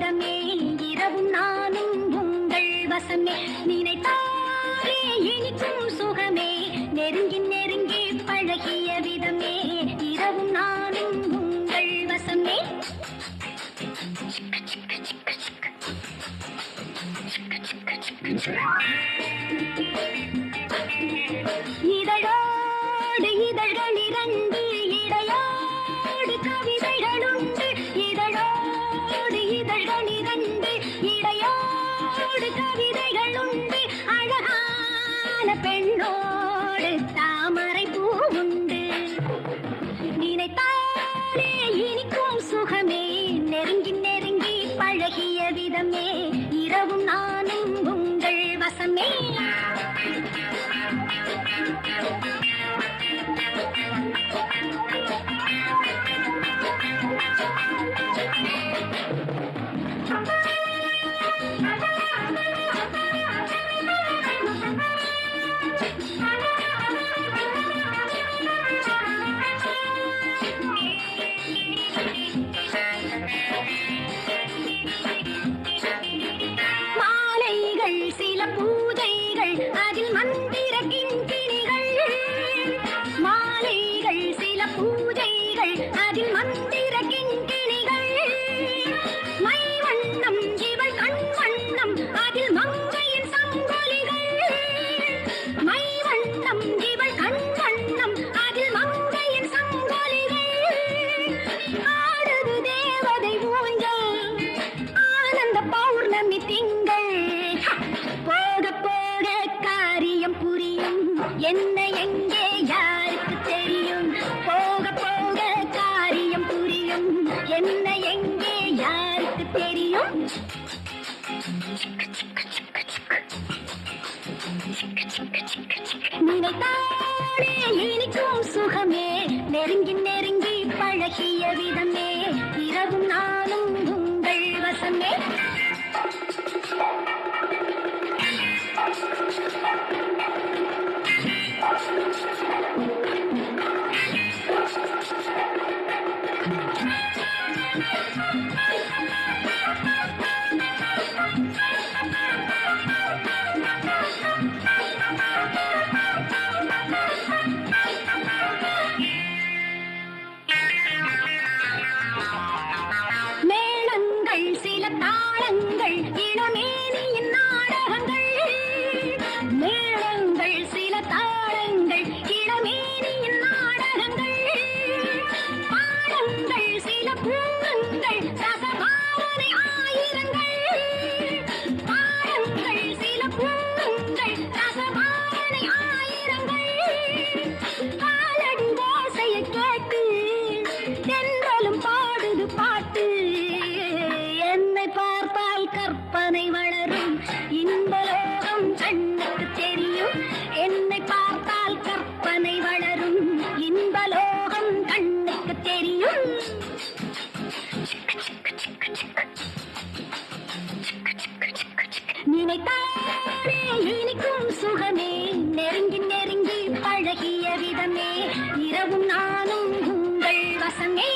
விதமே இரவும் நானும் உங்கள் வசமே நினைத்தாலே இனிக்கும் சுகமே நெருங்கி நெருங்கி பழகிய விதமே இரவும் நானும் உங்கள் வசமே இதழோடு இதழ்கள் இரண்டு இடையோடு கவிதைகளுண்டு இதழோடு இதழ்கள் இரண்டு இடையோடு கவிதைகளுண்டு அழகான பெண்ணோடு தாமரை பூவுண்டு நினைத்தாலே இனிக்கும் சுகமே நெருங்கி நெருங்கி பழகிய விதமே இரவும் நானும் உங்கள் வசமே மாலைகள் சில பூஜைகள் அதில் மந்திர கிண்கிணிகள் மாலைகள் சில பூஜைகள் அதில் மந்திர கிண்கிணிகள் மை வண்ணம் இவள் கண் வண்ணம் அதில் மங்கையின் சங்கொலிகள் மை வண்ணம் இவள் கண் வண்ணம் அதில் மங்கையின் சங்கொலிகள் ஆடுது தேவதை ஊஞ்சல் ஆனந்த பௌர்ணமி திங்கள் போக போக காரியம் புரியும் என்ன எங்கே யாருக்கு தெரியும் போக போக காரியம் புரியும் என்ன எங்கே யாருக்கு தெரியும் நினைத்தாலே இனிக்கும் சுகமே நெருங்கி நெருங்கி பழகிய விதமே இரவும் நானும் உங்கள் வசமே மேளங்கள் சில தாளங்கள் இளமேனியின் நாடகங்கள் மேளங்கள் சில தாளங்கள் இளமேனியின் நாடகங்கள் பாடங்கள் சில பூங்கங்கள் ரசபாவனை ஆயிரங்கள் பாடங்கள் சில பூங்கங்கள் ரசபாவனை ஆயிரங்கள் காலடி ஓசையை கேட்டு தென்றலும் பாடுது பாட்டு என்னை பார்த்தால் கற்பனை வளரும் இன்பலோகம் கண்ணுக்கு தெரியும் என்னை பார்த்தால் கற்பனை வளரும் இன்பலோகம் கண்ணுக்கு தெரியும் நினைத்தாலே இனிக்கும் சுகமே நெருங்கி நெருங்கி பழகிய விதமே இரவும் நானும் உங்கள் வசமே